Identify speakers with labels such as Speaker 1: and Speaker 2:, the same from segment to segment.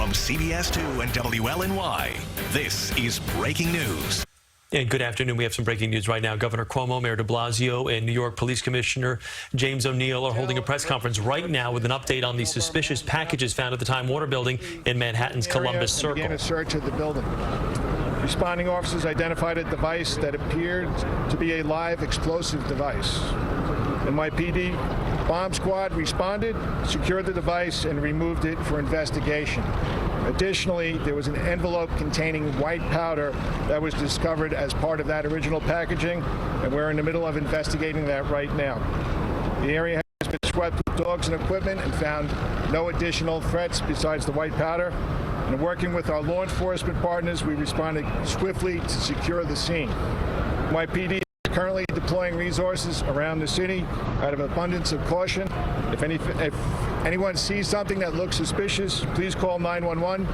Speaker 1: From CBS 2 and WLNY, this is Breaking News.
Speaker 2: And good afternoon. We have some breaking news right now. Governor Cuomo, Mayor de Blasio, and New York Police Commissioner James O'Neill are holding a press conference right now with an update on the suspicious packages found at the Time Warner Building in Manhattan's Columbus Circle.
Speaker 3: Began a search of the building. Responding officers identified a device that appeared to be a live explosive device. NYPD bomb squad responded, secured the device, and removed it for investigation. Additionally, there was an envelope containing white powder that was discovered as part of that original packaging, and we're in the middle of investigating that right now. The area has been swept with dogs and equipment and found no additional threats besides the white powder. And working with our law enforcement partners, we responded swiftly to secure the scene. NYPD is currently deploying resources around the city out of abundance of caution. If anyone sees something that looks suspicious, please call 911.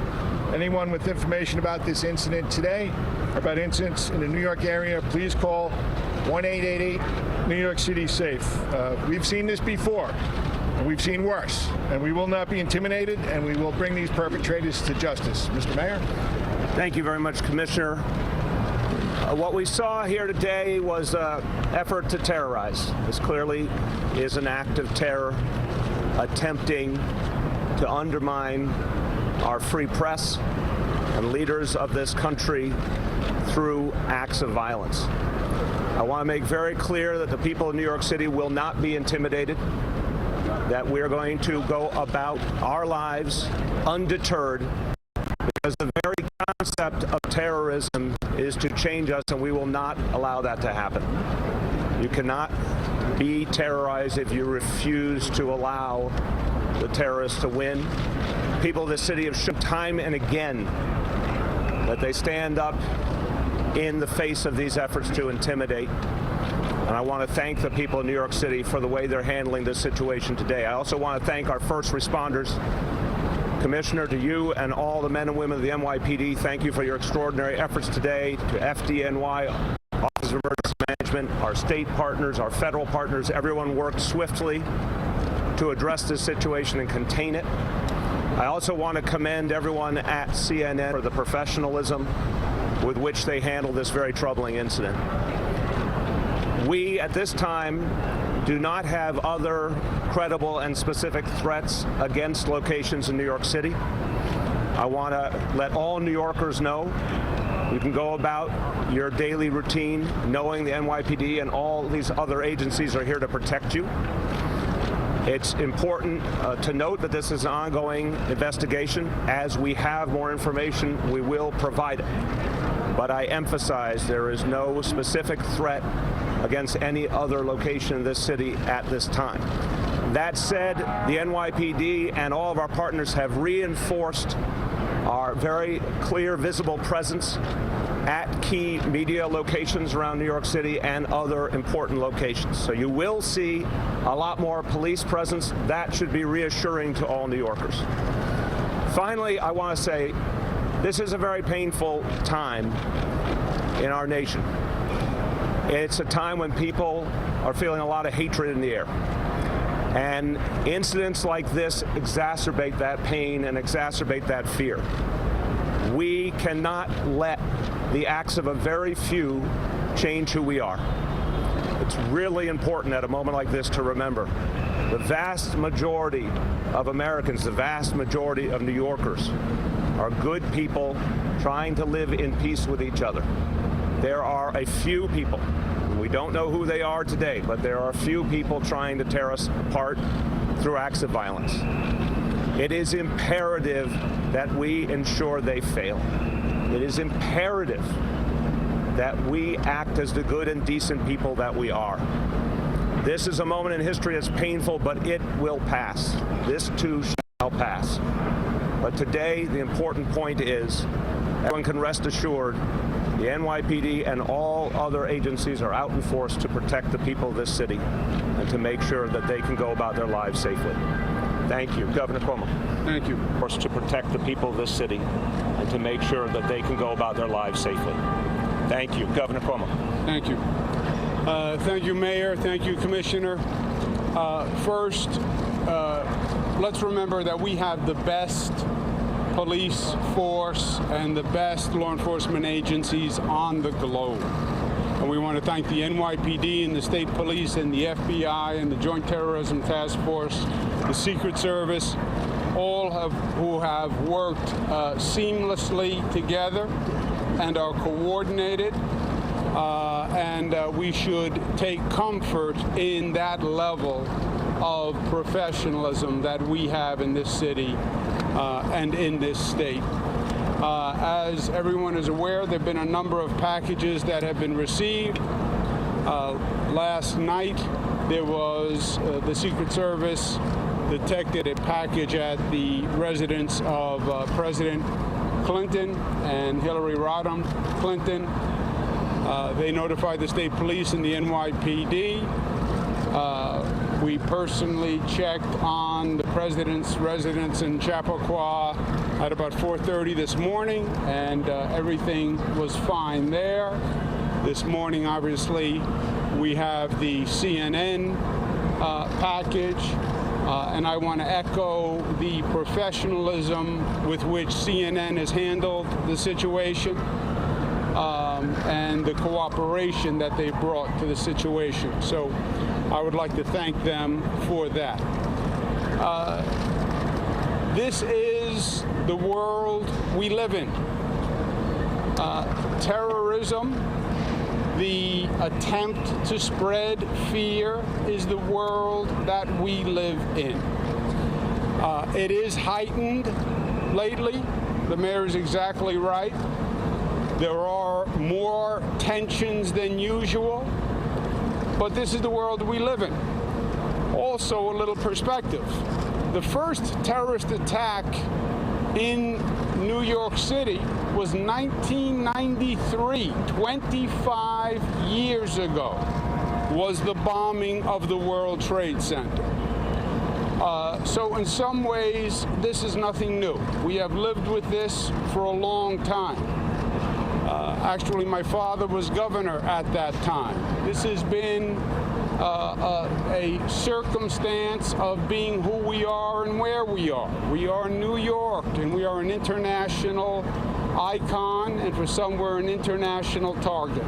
Speaker 3: Anyone with information about this incident today or about incidents in the New York area, please call 1-888 New York City Safe. We've seen this before, and we've seen worse, and we will not be intimidated, and we will bring these perpetrators to justice. Mr. Mayor?
Speaker 4: Thank you very much, Commissioner. What we saw here today was an effort to terrorize. This clearly is an act of terror attempting to undermine our free press and leaders of this country through acts of violence. I want to make very clear that the people of New York City will not be intimidated, that we're going to go about our lives undeterred, because the very concept of terrorism is to change us, and we will not allow that to happen. You cannot be terrorized if you refuse to allow the terrorists to win. People of the city have shown time and again that they stand up in the face of these efforts to intimidate. And I want to thank the people of New York City for the way they're handling this situation today. I also want to thank our first responders. Commissioner, to you and all the men and women of the NYPD, thank you for your extraordinary efforts today. To FDNY, Office of Emergency Management, our state partners, our federal partners, everyone worked swiftly to address this situation and contain it. I also want to commend everyone at CNN for the professionalism with which they handled this very troubling incident. We, at this time, do not have other credible and specific threats against locations in New York City. I want to let all New Yorkers know you can go about your daily routine knowing the NYPD and all these other agencies are here to protect you. It's important to note that this is an ongoing investigation. As we have more information, we will provide it. But I emphasize there is no specific threat against any other location in this city at this time. That said, the NYPD and all of our partners have reinforced our very clear, visible presence at key media locations around New York City and other important locations. So you will see a lot more police presence. That should be reassuring to all New Yorkers. Finally, I want to say this is a very painful time in our nation. It's a time when people are feeling a lot of hatred in the air. And incidents like this exacerbate that pain and exacerbate that fear. We cannot let the acts of a very few change who we are. It's really important at a moment like this to remember the vast majority of Americans, the vast majority of New Yorkers are good people trying to live in peace with each other. There are a few people, we don't know who they are today, but there are a few people trying to tear us apart through acts of violence. It is imperative that we ensure they fail. It is imperative that we act as the good and decent people that we are. This is a moment in history that's painful, but it will pass. This too shall pass. But today, the important point is, everyone can rest assured the NYPD and all other agencies are out in force to protect the people of this city and to make sure that they can go about their lives safely. Thank you. Governor Cuomo.
Speaker 5: Thank you.
Speaker 4: Of course, to protect the people of this city and to make sure that they can go about their lives safely. Thank you. Governor Cuomo.
Speaker 5: Thank you. Thank you, Mayor. Thank you, Commissioner. First, let's remember that we have the best police force and the best law enforcement agencies on the globe. And we want to thank the NYPD and the state police and the FBI and the Joint Terrorism Task Force, the Secret Service, all who have worked seamlessly together and are coordinated. And we should take comfort in that level of professionalism that we have in this city and in this state. As everyone is aware, there have been a number of packages that have been received. Last night, there was the Secret Service detected a package at the residence of President Clinton and Hillary Rodham Clinton. They notified the state police and the NYPD. We personally checked on the president's residence in Chappaqua at about 4:30 this morning, and everything was fine there. This morning, obviously, we have the CNN package, and I want to echo the professionalism with which CNN has handled the situation. And the cooperation that they brought to the situation. So I would like to thank them for that. This is the world we live in. Terrorism, the attempt to spread fear, is the world that we live in. It is heightened lately. The mayor is exactly right. There are more tensions than usual, but this is the world we live in. Also, a little perspective. The first terrorist attack in New York City was 1993, 25 years ago, was the bombing of the World Trade Center. So in some ways, this is nothing new. We have lived with this for a long time. Actually, my father was governor at that time. This has been a circumstance of being who we are and where we are. We are New York, and we are an international icon, and for some, we're an international target.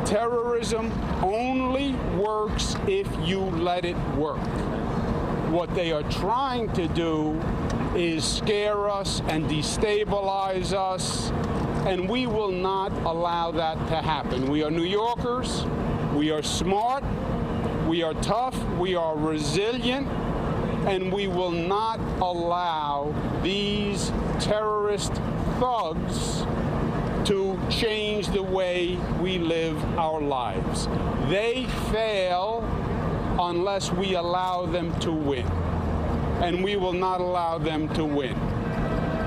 Speaker 5: Terrorism only works if you let it work. What they are trying to do is scare us and destabilize us, and we will not allow that to happen. We are New Yorkers. We are smart. We are tough. We are resilient. And we will not allow these terrorist thugs to change the way we live our lives. They fail unless we allow them to win. And we will not allow them to win.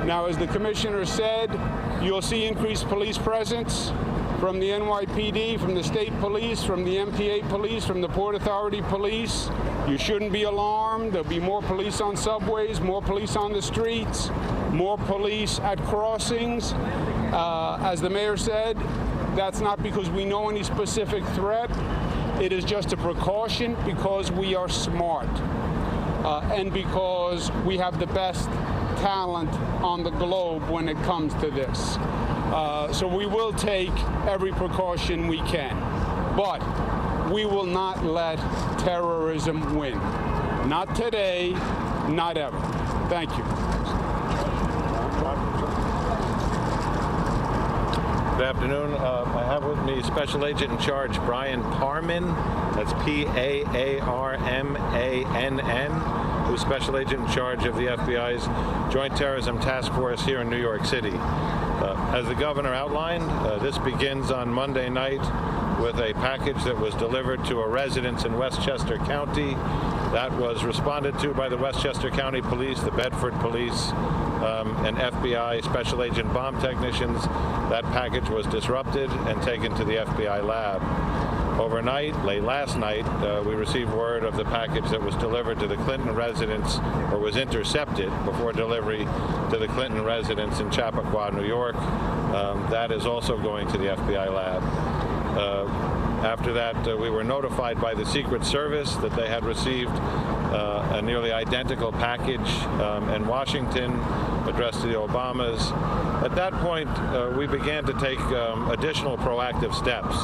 Speaker 5: Now, as the commissioner said, you'll see increased police presence from the NYPD, from the state police, from the MTA police, from the Port Authority police. You shouldn't be alarmed. There'll be more police on subways, more police on the streets, more police at crossings. As the mayor said, that's not because we know any specific threat. It is just a precaution because we are smart and because we have the best talent on the globe when it comes to this. So we will take every precaution we can, but we will not let terrorism win. Not today, not ever. Thank you.
Speaker 6: Good afternoon. I have with me Special Agent in Charge Brian Parman. That's P-A-A-R-M-A-N-N, who's Special Agent in charge of the FBI's Joint Terrorism Task Force here in New York City. As the governor outlined, this begins on Monday night with a package that was delivered to a residence in Westchester County. That was responded to by the Westchester County Police, the Bedford Police, and FBI Special Agent bomb technicians. That package was disrupted and taken to the FBI lab. Overnight, late last night, we received word of the package that was delivered to the Clinton residence, or was intercepted before delivery to the Clinton residence in Chappaqua, New York. That is also going to the FBI lab. After that, we were notified by the Secret Service that they had received a nearly identical package in Washington addressed to the Obamas. At that point, we began to take additional proactive steps.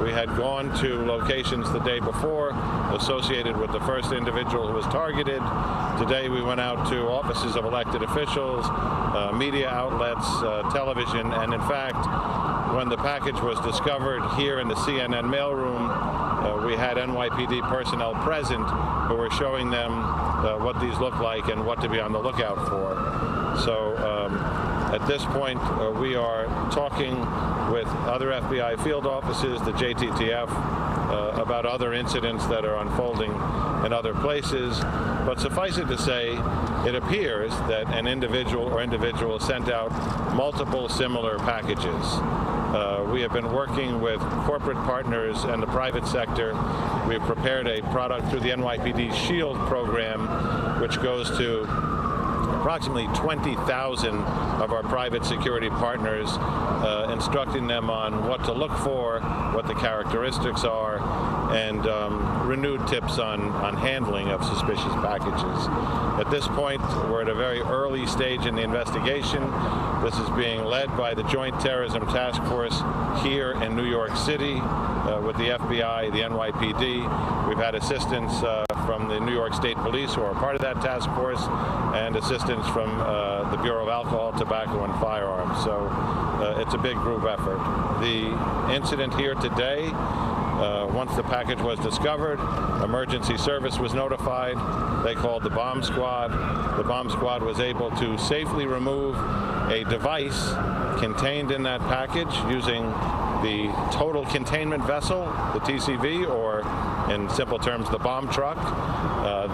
Speaker 6: We had gone to locations the day before associated with the first individual who was targeted. Today we went out to offices of elected officials, media outlets, television, and in fact, when the package was discovered here in the CNN mailroom, we had NYPD personnel present who were showing them what these look like and what to be on the lookout for. So at this point, we are talking with other FBI field offices, the JTTF, about other incidents that are unfolding in other places. But suffice it to say, it appears that an individual or individuals sent out multiple similar packages. We have been working with corporate partners and the private sector. We have prepared a product through the NYPD SHIELD program, which goes to approximately 20,000 of our private security partners, instructing them on what to look for, what the characteristics are, and renewed tips on handling of suspicious packages. At this point, we're at a very early stage in the investigation. This is being led by the Joint Terrorism Task Force here in New York City with the FBI, the NYPD. We've had assistance from the New York State Police, who are part of that task force, and assistance from the Bureau of Alcohol, Tobacco, and Firearms. So it's a big group effort. The incident here today, once the package was discovered, emergency service was notified. They called the bomb squad. The bomb squad was able to safely remove a device contained in that package using the total containment vessel, the TCV, or in simple terms, the bomb truck.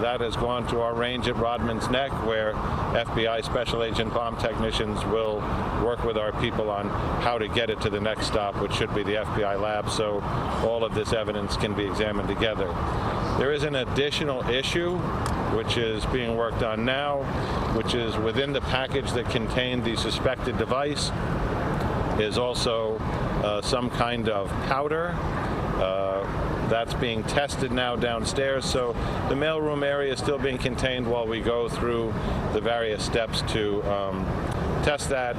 Speaker 6: That has gone to our range at Rodman's Neck, where FBI Special Agent bomb technicians will work with our people on how to get it to the next stop, which should be the FBI lab, so all of this evidence can be examined together. There is an additional issue which is being worked on now, which is within the package that contained the suspected device is also some kind of powder. That's being tested now downstairs, so the mailroom area is still being contained while we go through the various steps to test that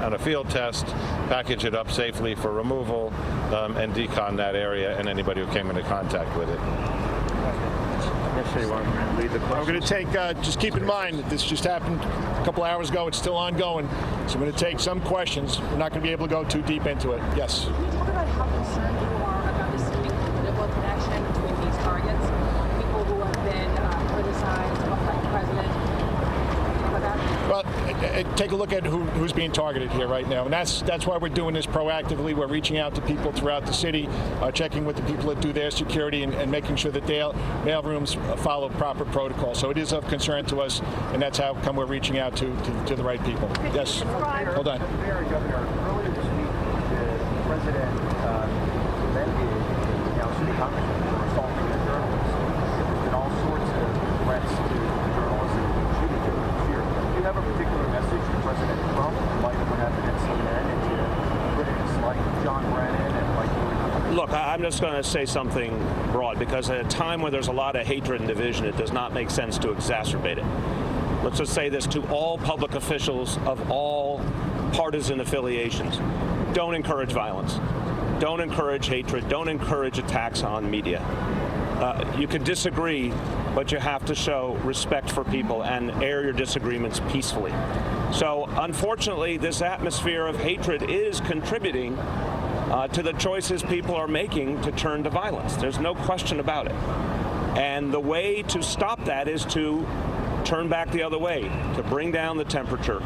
Speaker 6: on a field test, package it up safely for removal, and decon that area and anybody who came into contact with it.
Speaker 3: I'm going to take, just keep in mind that this just happened a couple hours ago. It's still ongoing. So I'm going to take some questions. We're not going to be able to go too deep into it. Yes?
Speaker 7: Can you talk about how concerned you are about this seeming political connection between these targets, people who have been criticized by the president?
Speaker 3: Well, take a look at who's being targeted here right now, and that's why we're doing this proactively. We're reaching out to people throughout the city, checking with the people that do their security, and making sure that their mailrooms follow proper protocol. So it is of concern to us, and that's how come we're reaching out to the right people. Yes. Hold on.
Speaker 8: Governor, earlier this week, the president amended city congressmen for assaulting a journalist. There's been all sorts of threats to journalists and shooting them this year. Do you have a particular message to President Trump in light of what happened at CNN and to critics like John Brennan and like?
Speaker 4: Look, I'm just going to say something broad, because at a time where there's a lot of hatred and division, it does not make sense to exacerbate it. Let's just say this to all public officials of all partisan affiliations. Don't encourage violence. Don't encourage hatred. Don't encourage attacks on media. You can disagree, but you have to show respect for people and air your disagreements peacefully. So, unfortunately, this atmosphere of hatred is contributing to the choices people are making to turn to violence. There's no question about it. And the way to stop that is to turn back the other way, to bring down the temperature,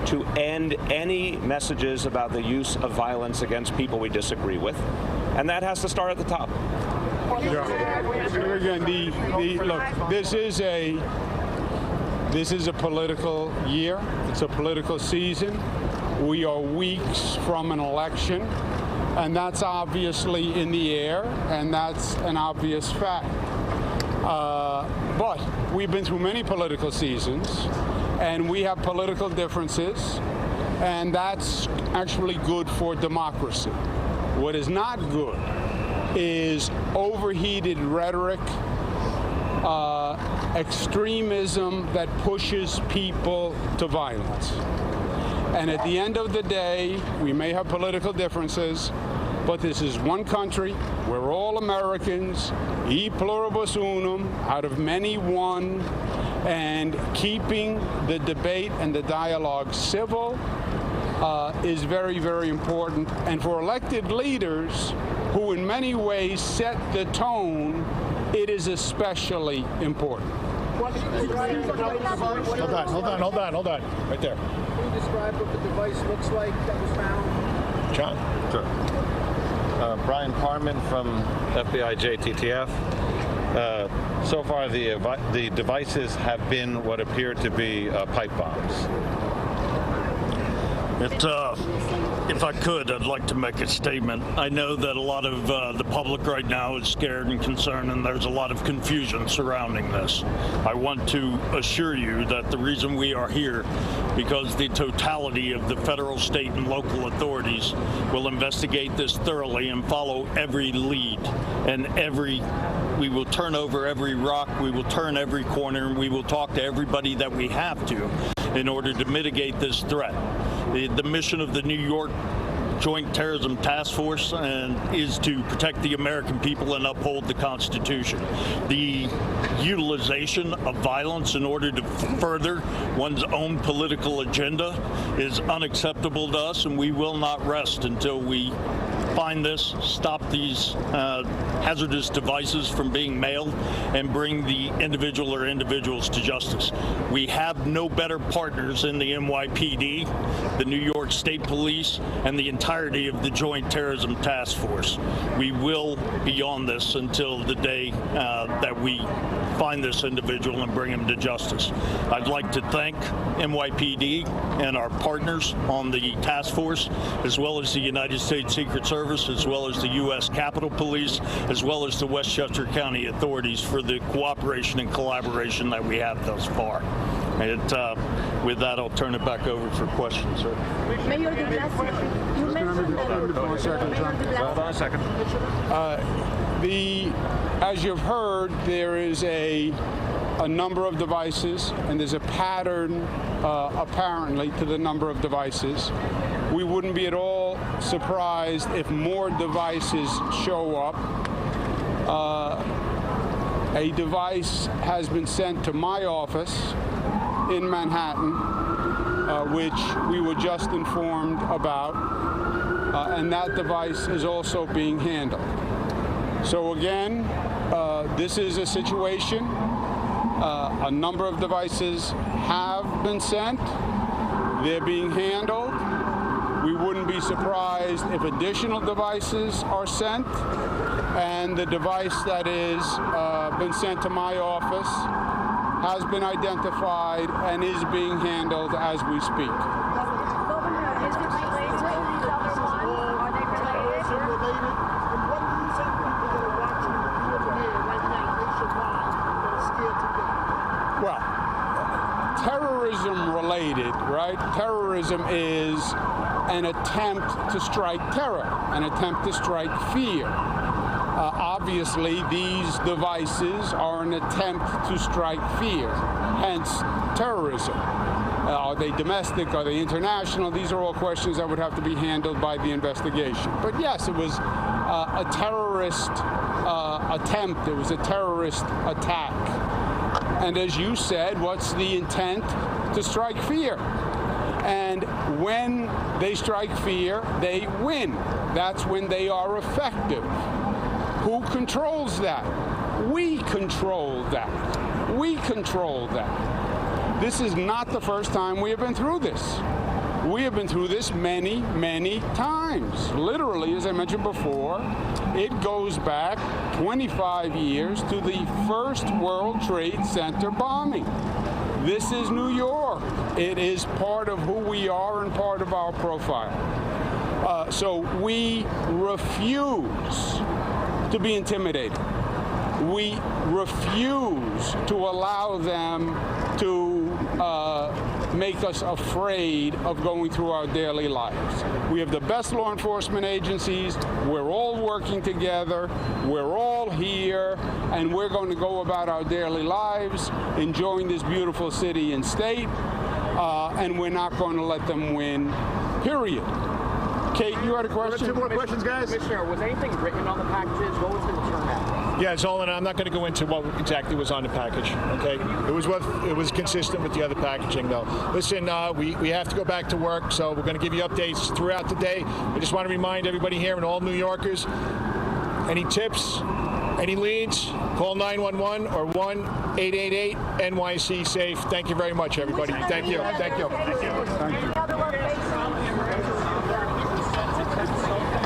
Speaker 4: to end any messages about the use of violence against people we disagree with. And that has to start at the top.
Speaker 5: Again, look, this is a political year. It's a political season. We are weeks from an election, and that's obviously in the air, and that's an obvious fact. But we've been through many political seasons, and we have political differences, and that's actually good for democracy. What is not good is overheated rhetoric extremism that pushes people to violence. And at the end of the day, we may have political differences, but this is one country. We're all Americans, e pluribus unum, out of many one, and keeping the debate and the dialogue civil is very, very important. And for elected leaders who in many ways set the tone, it is especially important.
Speaker 3: Hold on. Right there.
Speaker 9: Can you describe what the device looks like that was found?
Speaker 3: John?
Speaker 6: Sure. Brian Parman from FBI JTTF. So far, the devices have been what appear to be pipe bombs.
Speaker 10: If I could, I'd like to make a statement. I know that a lot of the public right now is scared and concerned, and there's a lot of confusion surrounding this. I want to assure you that the reason we are here, because the totality of the federal, state, and local authorities will investigate this thoroughly and follow every lead, and we will turn over every rock, we will turn every corner, and we will talk to everybody that we have to in order to mitigate this threat. The mission of the New York Joint Terrorism Task Force is to protect the American people and uphold the Constitution. The utilization of violence in order to further one's own political agenda is unacceptable to us, and we will not rest until we find this, stop these hazardous devices from being mailed, and bring the individual or individuals to justice. We have no better partners in the NYPD, the New York State Police, and the entirety of the Joint Terrorism Task Force. We will be on this until the day that we find this individual and bring him to justice. I'd like to thank NYPD and our partners on the task force, as well as the United States Secret Service, as well as the U.S. Capitol Police, as well as the Westchester County authorities for the cooperation and collaboration that we have thus far. And with that, I'll turn it back over for questions, sir.
Speaker 7: Mayor de Blasio, you mentioned that.
Speaker 4: Hold on a second.
Speaker 5: As you've heard, there is a number of devices, and there's a pattern, apparently, to the number of devices. We wouldn't be at all surprised if more devices show up. A device has been sent to my office in Manhattan, which we were just informed about, and that device is also being handled. So again, this is a situation. A number of devices have been sent. They're being handled. We wouldn't be surprised if additional devices are sent. And the device that is been sent to my office has been identified and is being handled as we speak.
Speaker 7: Governor, is it related to these other ones? Are they related?
Speaker 9: And what do you say to people that are watching you over there right now nationwide that are scared to death?
Speaker 5: Well, terrorism related, right? Terrorism is an attempt to strike terror, an attempt to strike fear. Obviously, these devices are an attempt to strike fear, hence terrorism. Are they domestic? Are they international? These are all questions that would have to be handled by the investigation. But yes, it was a terrorist attempt. It was a terrorist attack. And as you said, what's the intent? To strike fear. And when they strike fear, they win. That's when they are effective. Who controls that? We control that. We control that. This is not the first time we have been through this. We have been through this many, many times. Literally, as I mentioned before, it goes back 25 years to the first World Trade Center bombing. This is New York. It is part of who we are and part of our profile. So we refuse to be intimidated. We refuse to allow them to make us afraid of going through our daily lives. We have the best law enforcement agencies. We're all working together. We're all here, and we're going to go about our daily lives, enjoying this beautiful city and state, and we're not going to let them win, period. Kate, you had a question?
Speaker 8: Two more questions, guys. Commissioner, was anything written on the packages? What was the turnout?
Speaker 3: Yeah, Zolan, I'm not going to go into what exactly was on the package, okay? It was consistent with the other packaging, though. Listen, we have to go back to work, so we're going to give you updates throughout the day. I just want to remind everybody here and all New Yorkers, any tips, any leads, call 911 or 1-888-NYC-SAFE. Thank you very much, everybody. Thank you. Thank you.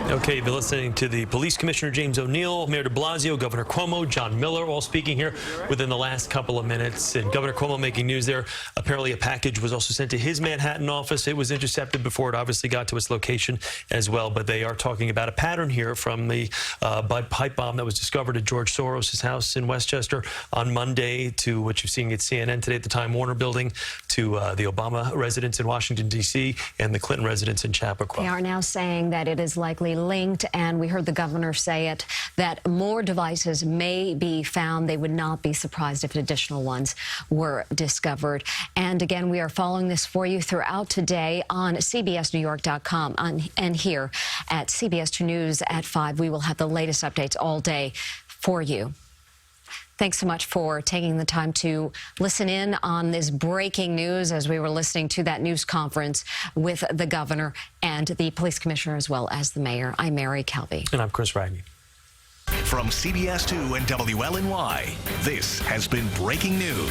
Speaker 2: Okay, you've been listening to the Police Commissioner James O'Neill, Mayor de Blasio, Governor Cuomo, John Miller, all speaking here within the last couple of minutes. And Governor Cuomo making news there. Apparently a package was also sent to his Manhattan office. It was intercepted before it obviously got to its location as well. But they are talking about a pattern here from the Bud pipe bomb that was discovered at George Soros' house in Westchester on Monday to what you're seeing at CNN today at the Time Warner building, to the Obama residence in Washington, D.C., and the Clinton residence in Chappaqua.
Speaker 11: They are now saying that it is likely linked, and we heard the governor say it, that more devices may be found. They would not be surprised if additional ones were discovered. And again, we are following this for you throughout today on CBSNewYork.com and here at CBS 2 News at 5. We will have the latest updates all day for you. Thanks so much for taking the time to listen in on this breaking news as we were listening to that news conference with the governor and the police commissioner as well as the mayor. I'm Mary Calvi.
Speaker 2: And I'm Chris Ragney.
Speaker 1: From CBS 2 and WLNY, this has been Breaking News.